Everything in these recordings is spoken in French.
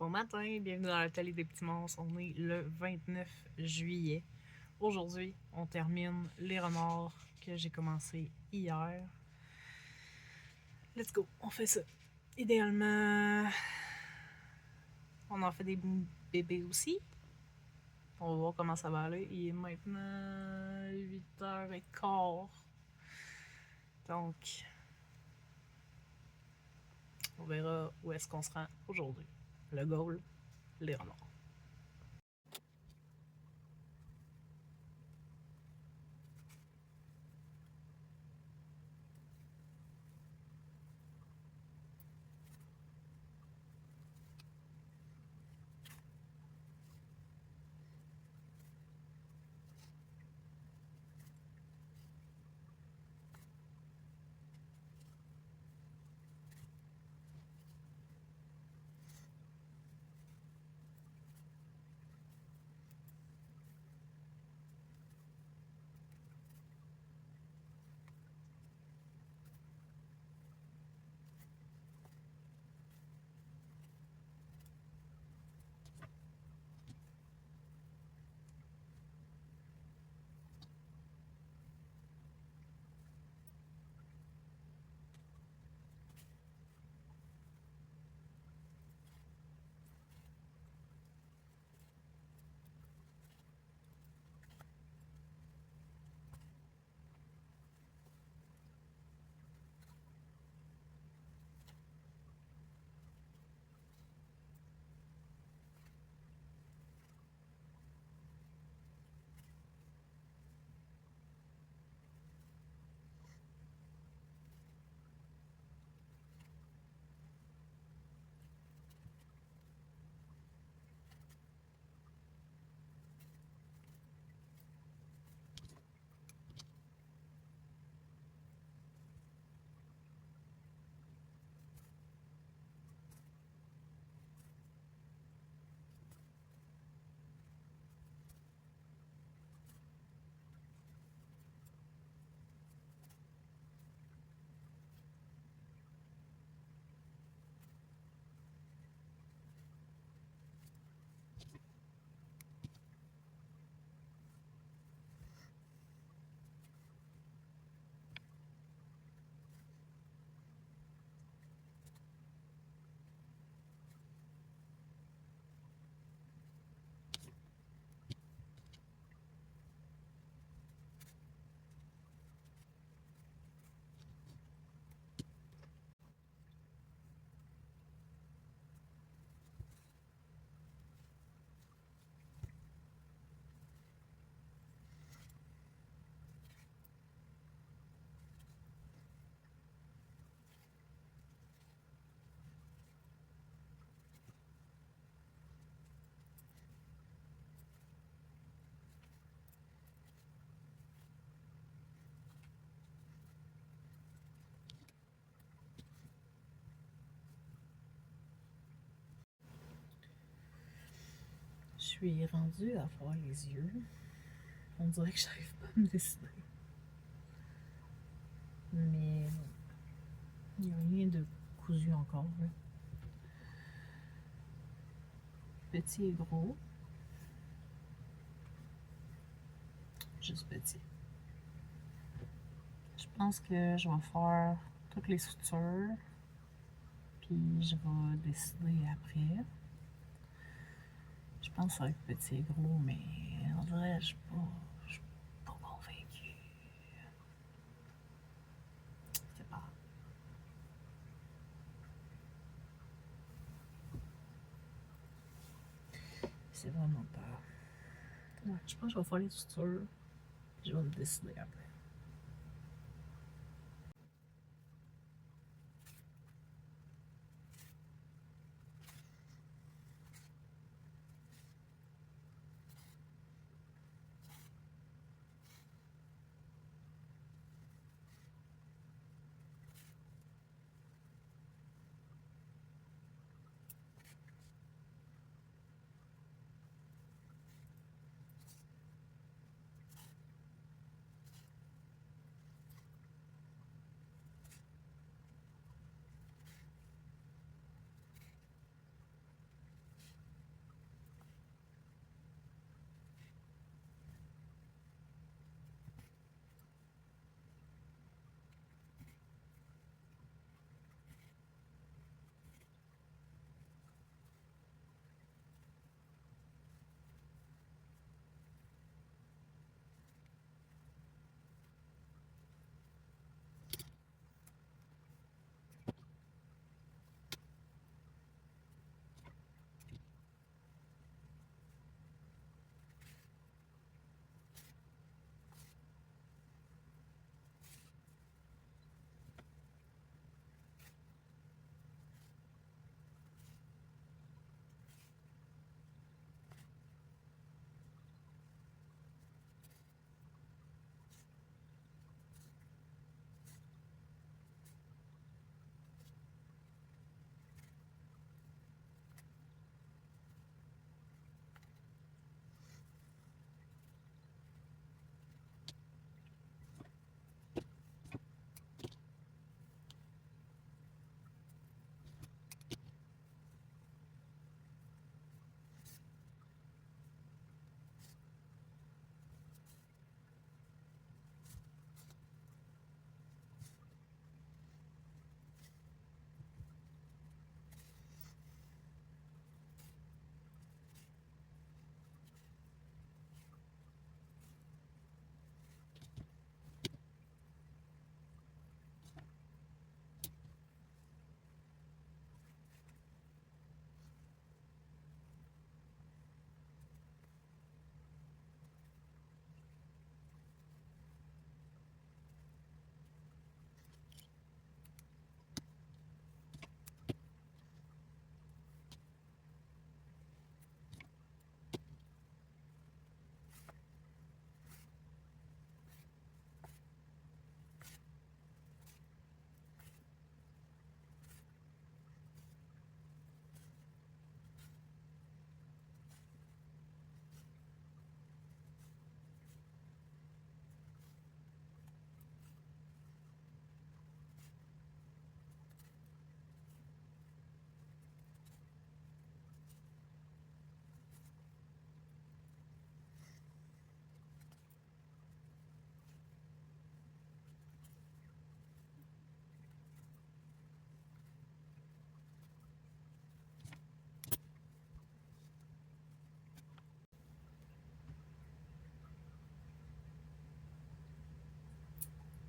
Bon matin, bienvenue dans l'atelier des petits monstres. On est le 29 juillet. Aujourd'hui, on termine les remords que j'ai commencé hier. Let's go, on fait ça. Idéalement, on en fait des bébés aussi. On va voir comment ça va aller. Il est maintenant 8h15. Donc, on verra où est-ce qu'on se rend aujourd'hui. Le goal, les remords. Je suis rendue à voir les yeux. On dirait que j'arrive pas à me décider. Mais il n'y a rien de cousu encore. Là. Petit et gros. Juste petit. Je pense que je vais faire toutes les sutures. Puis je vais décider après. Je pense que ça va être petit et gros, mais on dirait que je suis pas convaincue. C'est pas. C'est vraiment pas. Ouais, je pense que je vais faire les sutures. Puis je vais me décider après.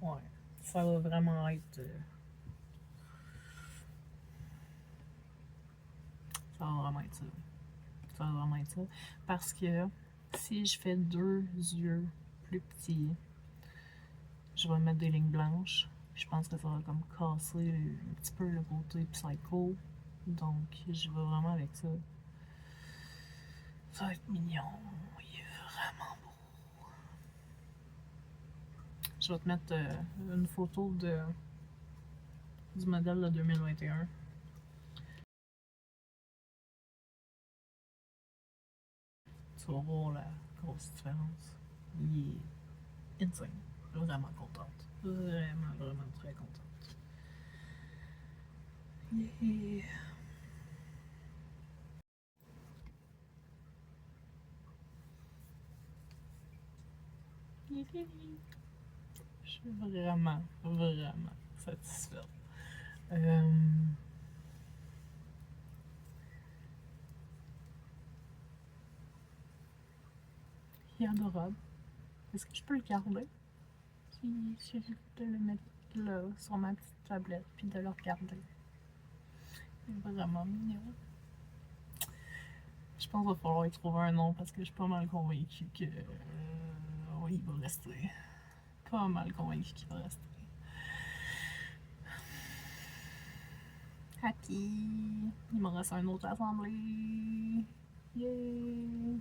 Ouais, ça va vraiment être... ça va vraiment être ça. Ça va vraiment être ça. Parce que si je fais 2 yeux plus petits, je vais mettre des lignes blanches. Je pense que ça va comme casser un petit peu le côté psycho. Donc, je vais vraiment avec ça. Ça va être mignon. Il est vraiment beau. Je vais te mettre une photo du modèle de 2021. Tu vas voir la grosse différence. Il est insane. Vraiment contente. Vraiment, vraiment très contente. Yeah. Je suis vraiment, vraiment satisfaite. Il est adorable. Est-ce que je peux le garder? Il suffit de le mettre là, sur ma petite tablette, puis de le regarder. Il est vraiment mignon. Je pense qu'il va falloir y trouver un nom parce que je suis pas mal convaincue que. Oui, il va rester. Pas mal convaincue qu'il va rester. Happy! Il me reste un autre assemblée. Yay!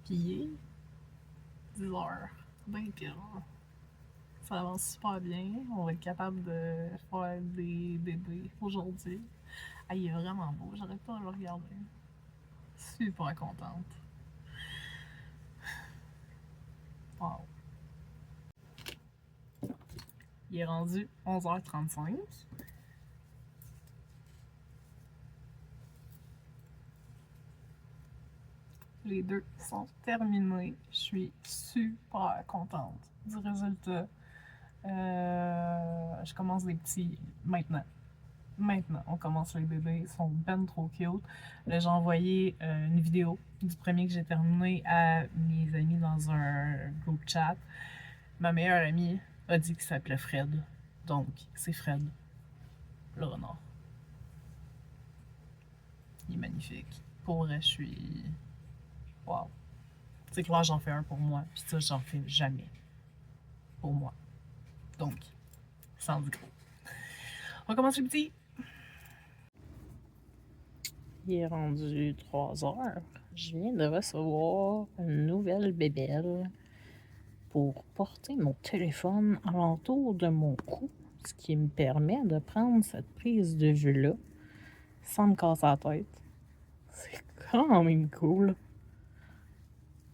Puis il est 10h. Ben pire. Ça avance super bien. On va être capable de faire des bébés aujourd'hui. Ah, il est vraiment beau. J'arrête pas de le regarder. Super contente. Wow. Il est rendu 11h35. Les deux sont terminés. Je suis super contente du résultat. Je commence les petits maintenant. Maintenant, on commence les bébés. Ils sont ben trop cute. Là, j'ai envoyé une vidéo du premier que j'ai terminé à mes amis dans un group chat. Ma meilleure amie a dit qu'il s'appelait Fred. Donc, c'est Fred, le renard. Il est magnifique. Pour vrai, je suis... Wow. C'est clair, j'en fais un pour moi. Puis ça, j'en fais jamais pour moi. Donc, sans du gros. On commence le petit. Il est rendu 3 heures. Je viens de recevoir une nouvelle bébelle pour porter mon téléphone alentour de mon cou, ce qui me permet de prendre cette prise de vue-là sans me casser la tête. C'est quand même cool.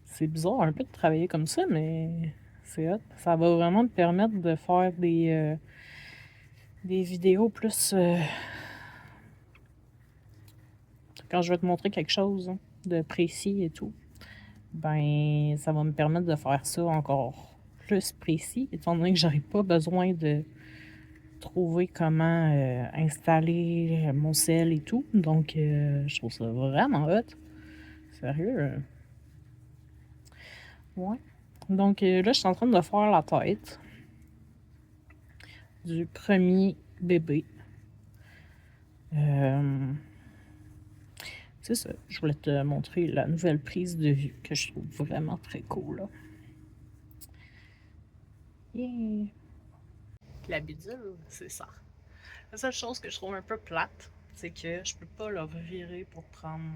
C'est bizarre un peu de travailler comme ça, mais c'est hot. Ça va vraiment me permettre de faire des vidéos plus... quand je vais te montrer quelque chose de précis et tout, ben ça va me permettre de faire ça encore plus précis, étant donné que j'aurai pas besoin de trouver comment installer mon sel et tout. Donc, je trouve ça vraiment hot. Sérieux. Ouais. Donc, là, je suis en train de faire la tête du premier bébé. C'est ça. Je voulais te montrer la nouvelle prise de vue que je trouve vraiment très cool. Là. Yeah. La bidule, c'est ça. La seule chose que je trouve un peu plate, c'est que je peux pas le revirer pour prendre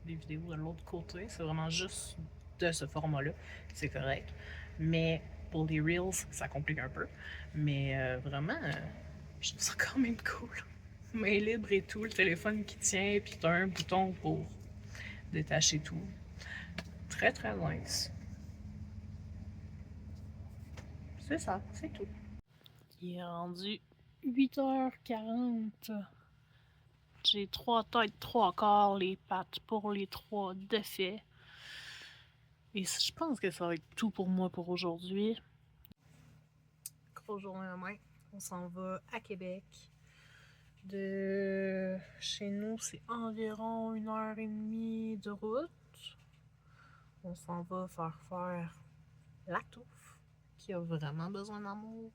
des vidéos de l'autre côté. C'est vraiment juste de ce format-là. C'est correct. Mais pour les Reels, ça complique un peu. Mais vraiment, je trouve ça quand même cool. Main libre et tout, le téléphone qui tient, puis t'as un bouton pour détacher tout. Très très nice. C'est ça, c'est tout. Il est rendu 8h40. J'ai 3 têtes, 3 corps, les pattes pour les 3 défaits. Et je pense que ça va être tout pour moi pour aujourd'hui. Grosse journée demain. On s'en va à Québec. De chez nous, c'est environ 1h30 de route. On s'en va faire la touffe. qui a vraiment besoin d'amour.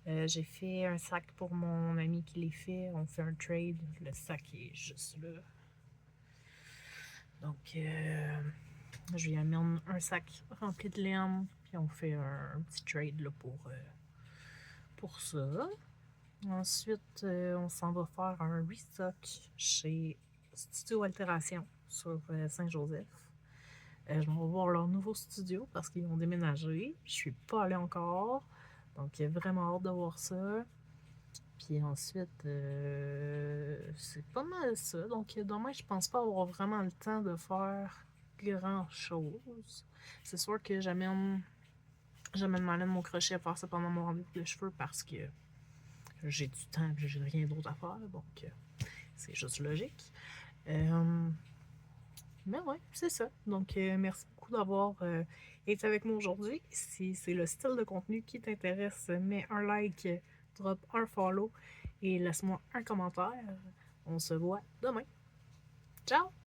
J'ai fait un sac pour mon ami qui les fait. On fait un trade. Le sac est juste là. Donc, je lui amène un sac rempli de laine. Puis on fait un petit trade là, pour ça. Ensuite, on s'en va faire un restock chez Studio Altération sur Saint-Joseph. Je m'en vais voir leur nouveau studio parce qu'ils ont déménagé. Je suis pas allée encore. Donc, vraiment hâte de voir ça. Puis ensuite, c'est pas mal ça. Donc, demain, je pense pas avoir vraiment le temps de faire grand chose. C'est sûr que j'amène mon crochet à faire ça pendant mon rendez-vous de cheveux parce que j'ai du temps et j'ai rien d'autre à faire. Donc, c'est juste logique. Mais ouais, c'est ça. Donc, merci beaucoup d'avoir été avec moi aujourd'hui. Si c'est le style de contenu qui t'intéresse, mets un like, drop un follow et laisse-moi un commentaire. On se voit demain. Ciao!